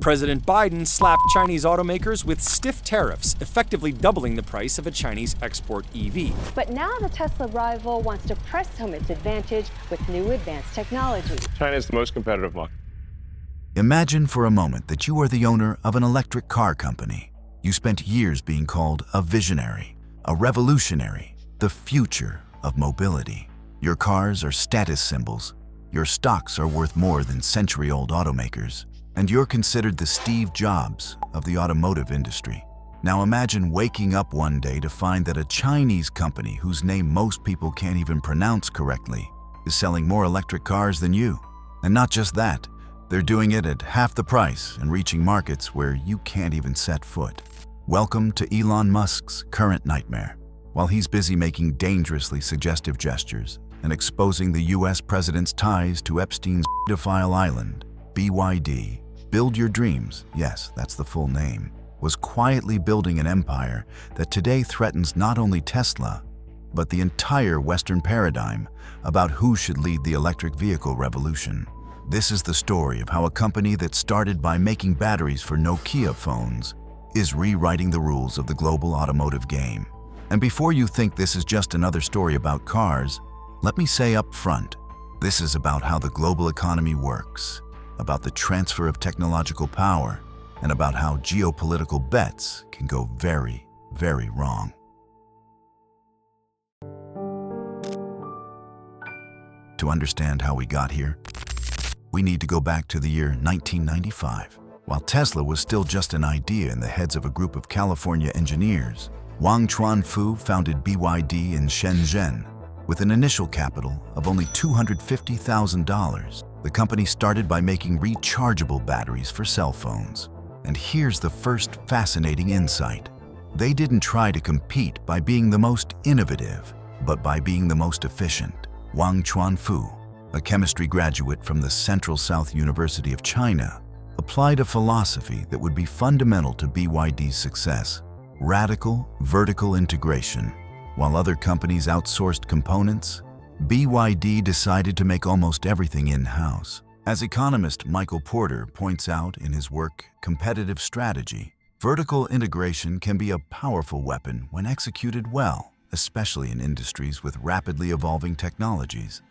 President Biden slapped Chinese automakers with stiff tariffs, effectively doubling the price of a Chinese export EV. But now the Tesla rival wants to press home its advantage with new advanced technology. China is the most competitive market. Imagine for a moment that you are the owner of an electric car company. You spent years being called a visionary, a revolutionary, the future of mobility. Your cars are status symbols. Your stocks are worth more than century-old automakers. And you're considered the Steve Jobs of the automotive industry. Now imagine waking up one day to find that a Chinese company whose name most people can't even pronounce correctly is selling more electric cars than you. And not just that, they're doing it at half the price and reaching markets where you can't even set foot. Welcome to Elon Musk's current nightmare. While he's busy making dangerously suggestive gestures and exposing the US president's ties to Epstein's pedophile island, BYD, Build Your Dreams, yes, that's the full name, was quietly building an empire that today threatens not only Tesla, but the entire Western paradigm about who should lead the electric vehicle revolution. This is the story of how a company that started by making batteries for Nokia phones is rewriting the rules of the global automotive game. And before you think this is just another story about cars, let me say up front, this is about how the global economy works, about the transfer of technological power, and about how geopolitical bets can go very, very wrong. To understand how we got here, we need to go back to the year 1995. While Tesla was still just an idea in the heads of a group of California engineers, Wang Chuanfu founded BYD in Shenzhen. With an initial capital of only $250,000, the company started by making rechargeable batteries for cell phones. And here's the first fascinating insight. They didn't try to compete by being the most innovative, but by being the most efficient. Wang Chuanfu, a chemistry graduate from the Central South University of China, applied a philosophy that would be fundamental to BYD's success: radical vertical integration. While other companies outsourced components, BYD decided to make almost everything in-house. As economist Michael Porter points out in his work Competitive Strategy, vertical integration can be a powerful weapon when executed well, especially in industries with rapidly evolving technologies.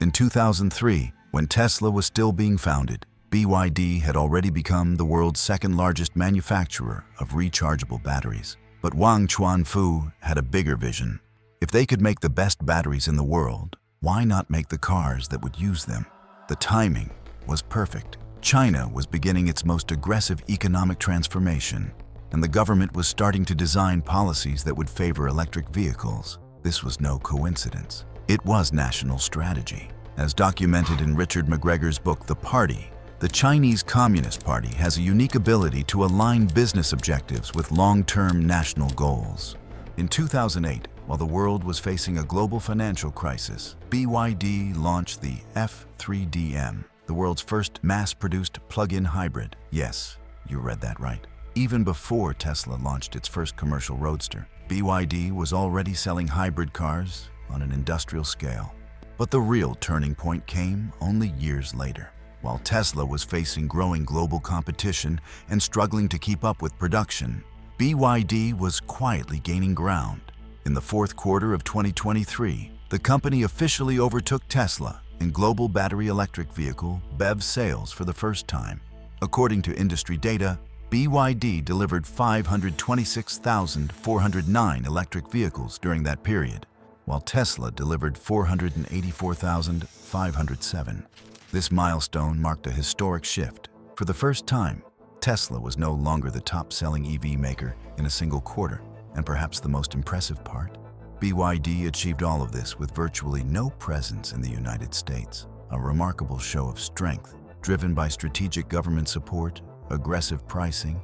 In 2003, when Tesla was still being founded, BYD had already become the world's second-largest manufacturer of rechargeable batteries. But Wang Chuanfu had a bigger vision. If they could make the best batteries in the world, why not make the cars that would use them? The timing was perfect. China was beginning its most aggressive economic transformation, and the government was starting to design policies that would favor electric vehicles. This was no coincidence. It was national strategy. As documented in Richard McGregor's book, The Party, the Chinese Communist Party has a unique ability to align business objectives with long-term national goals. In 2008, while the world was facing a global financial crisis, BYD launched the F3DM, the world's first mass-produced plug-in hybrid. Yes, you read that right. Even before Tesla launched its first commercial roadster, BYD was already selling hybrid cars on an industrial scale. But the real turning point came only years later. While Tesla was facing growing global competition and struggling to keep up with production, BYD was quietly gaining ground. In the fourth quarter of 2023, the company officially overtook Tesla in global battery electric vehicle BEV sales for the first time. According to industry data, BYD delivered 526,409 electric vehicles during that period, while Tesla delivered 484,507. This milestone marked a historic shift. For the first time, Tesla was no longer the top-selling EV maker in a single quarter. And perhaps the most impressive part, BYD achieved all of this with virtually no presence in the United States. A remarkable show of strength, driven by strategic government support, aggressive pricing,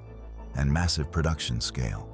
and massive production scale.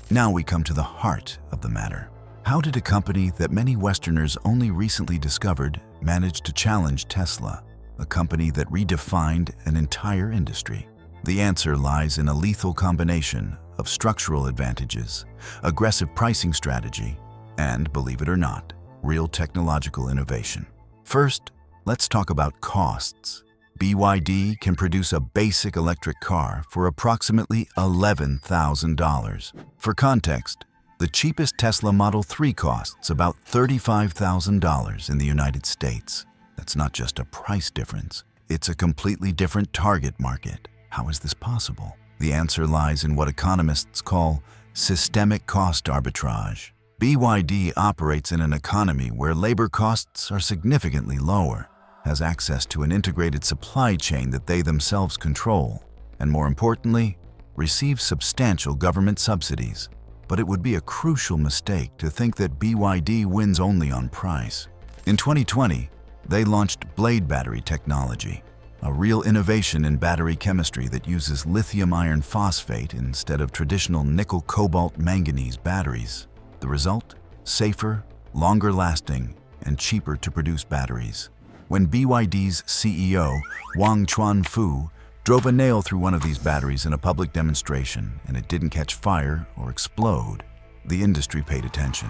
Now we come to the heart of the matter. How did a company that many Westerners only recently discovered manage to challenge Tesla, a company that redefined an entire industry? The answer lies in a lethal combination of structural advantages, aggressive pricing strategy, and, believe it or not, real technological innovation. First, let's talk about costs. BYD can produce a basic electric car for approximately $11,000. For context, the cheapest Tesla Model 3 costs about $35,000 in the United States. That's not just a price difference, it's a completely different target market. How is this possible? The answer lies in what economists call systemic cost arbitrage. BYD operates in an economy where labor costs are significantly lower, has access to an integrated supply chain that they themselves control, and more importantly, receives substantial government subsidies. But it would be a crucial mistake to think that BYD wins only on price. In 2020, they launched Blade battery technology, a real innovation in battery chemistry that uses lithium iron phosphate instead of traditional nickel cobalt manganese batteries. The result? Safer, longer lasting, and cheaper to produce batteries. When BYD's CEO, Wang Chuanfu, drove a nail through one of these batteries in a public demonstration and it didn't catch fire or explode, the industry paid attention.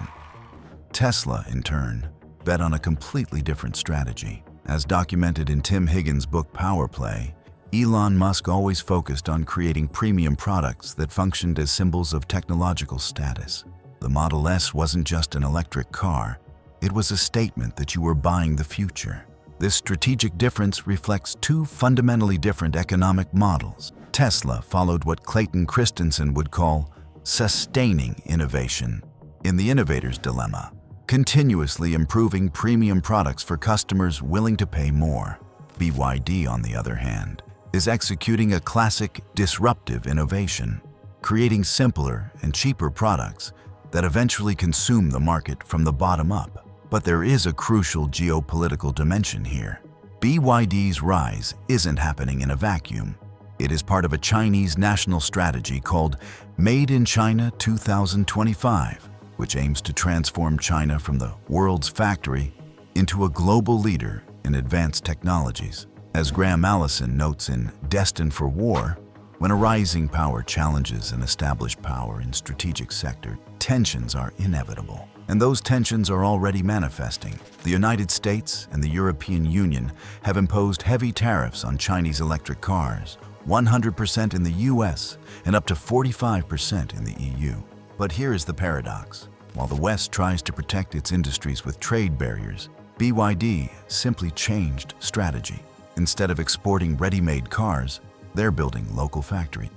Tesla, in turn, bet on a completely different strategy. As documented in Tim Higgins' book Power Play, Elon Musk always focused on creating premium products that functioned as symbols of technological status. The Model S wasn't just an electric car, it was a statement that you were buying the future. This strategic difference reflects two fundamentally different economic models. Tesla followed what Clayton Christensen would call sustaining innovation. In the innovator's dilemma, continuously improving premium products for customers willing to pay more. BYD, on the other hand, is executing a classic disruptive innovation, creating simpler and cheaper products that eventually consume the market from the bottom up. But there is a crucial geopolitical dimension here. BYD's rise isn't happening in a vacuum. It is part of a Chinese national strategy called Made in China 2025, which aims to transform China from the world's factory into a global leader in advanced technologies. As Graham Allison notes in Destined for War, when a rising power challenges an established power in strategic sector, tensions are inevitable. And those tensions are already manifesting. The United States and the European Union have imposed heavy tariffs on Chinese electric cars, 100% in the US and up to 45% in the EU. But here is the paradox. While the West tries to protect its industries with trade barriers, BYD simply changed strategy. Instead of exporting ready-made cars, they're building local factories.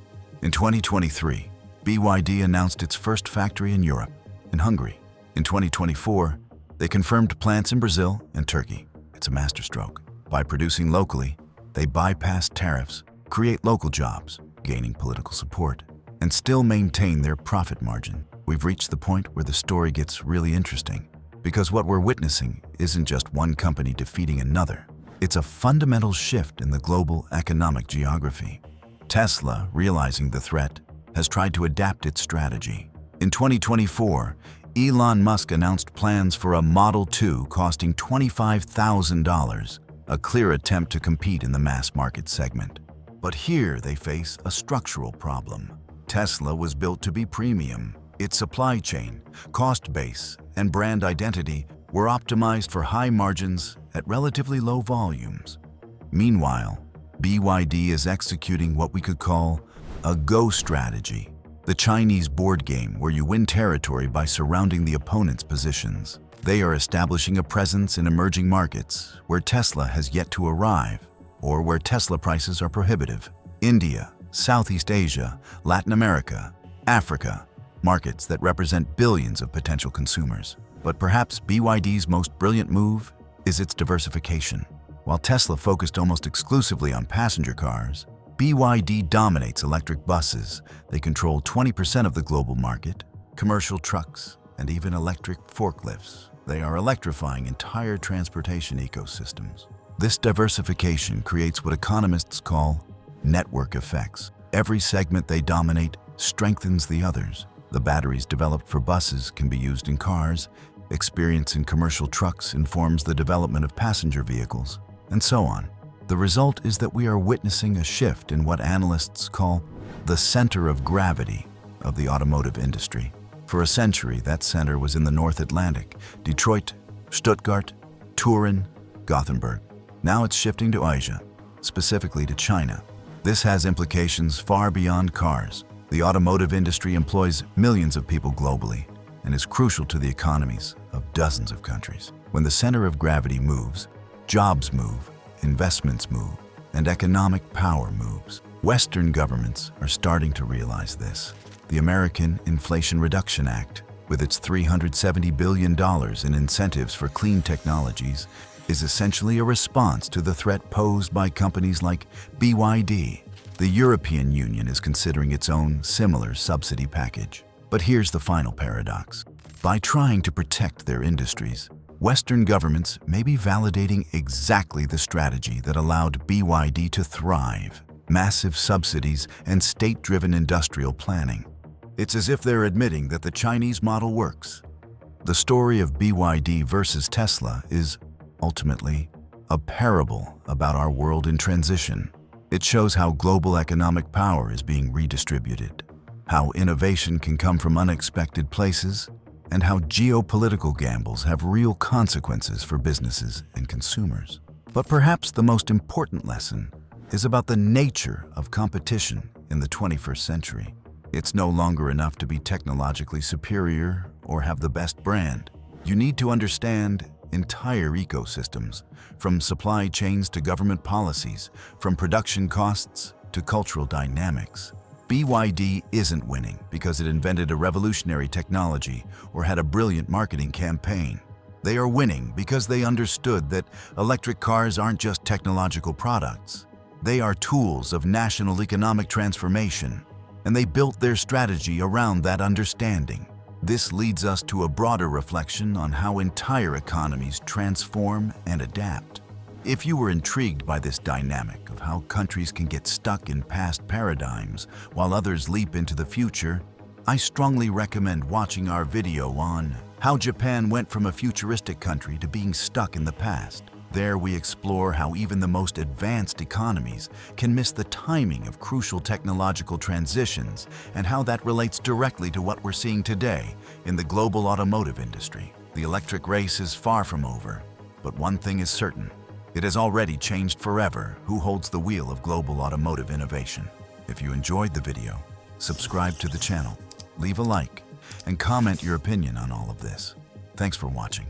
In 2023, BYD announced its first factory in Europe, in Hungary. In 2024, they confirmed plants in Brazil and Turkey. It's a masterstroke. By producing locally, they bypass tariffs, create local jobs, gaining political support, and still maintain their profit margin. We've reached the point where the story gets really interesting, because what we're witnessing isn't just one company defeating another. It's a fundamental shift in the global economic geography. Tesla, realizing the threat, has tried to adapt its strategy. In 2024, Elon Musk announced plans for a Model 2 costing $25,000, a clear attempt to compete in the mass market segment. But here they face a structural problem. Tesla was built to be premium. Its supply chain, cost base, and brand identity were optimized for high margins at relatively low volumes. Meanwhile, BYD is executing what we could call a go strategy, the Chinese board game where you win territory by surrounding the opponent's positions. They are establishing a presence in emerging markets where Tesla has yet to arrive, or where Tesla prices are prohibitive. India, Southeast Asia, Latin America, Africa, markets that represent billions of potential consumers. But perhaps BYD's most brilliant move is its diversification. While Tesla focused almost exclusively on passenger cars, BYD dominates electric buses. They control 20% of the global market, commercial trucks, and even electric forklifts. They are electrifying entire transportation ecosystems. This diversification creates what economists call network effects. Every segment they dominate strengthens the others. The batteries developed for buses can be used in cars, experience in commercial trucks informs the development of passenger vehicles, and so on. The result is that we are witnessing a shift in what analysts call the center of gravity of the automotive industry. For a century, that center was in the North Atlantic, Detroit, Stuttgart, Turin, Gothenburg. Now it's shifting to Asia, specifically to China. This has implications far beyond cars. The automotive industry employs millions of people globally and is crucial to the economies of dozens of countries. When the center of gravity moves, jobs move, investments move, and economic power moves. Western governments are starting to realize this. The American Inflation Reduction Act, with its $370 billion in incentives for clean technologies, is essentially a response to the threat posed by companies like BYD. The European Union is considering its own similar subsidy package. But here's the final paradox. By trying to protect their industries, Western governments may be validating exactly the strategy that allowed BYD to thrive: massive subsidies and state-driven industrial planning. It's as if they're admitting that the Chinese model works. The story of BYD versus Tesla is, ultimately, a parable about our world in transition. It shows how global economic power is being redistributed, how innovation can come from unexpected places, and how geopolitical gambles have real consequences for businesses and consumers. But perhaps the most important lesson is about the nature of competition in the 21st century. It's no longer enough to be technologically superior or have the best brand. You need to understand entire ecosystems, from supply chains to government policies, from production costs to cultural dynamics. BYD isn't winning because it invented a revolutionary technology or had a brilliant marketing campaign. They are winning because they understood that electric cars aren't just technological products. They are tools of national economic transformation, and they built their strategy around that understanding. This leads us to a broader reflection on how entire economies transform and adapt. If you were intrigued by this dynamic of how countries can get stuck in past paradigms while others leap into the future, I strongly recommend watching our video on how Japan went from a futuristic country to being stuck in the past. There we explore how even the most advanced economies can miss the timing of crucial technological transitions and how that relates directly to what we're seeing today in the global automotive industry. The electric race is far from over, but one thing is certain: it has already changed forever who holds the wheel of global automotive innovation. If you enjoyed the video, subscribe to the channel, leave a like, and comment your opinion on all of this. Thanks for watching.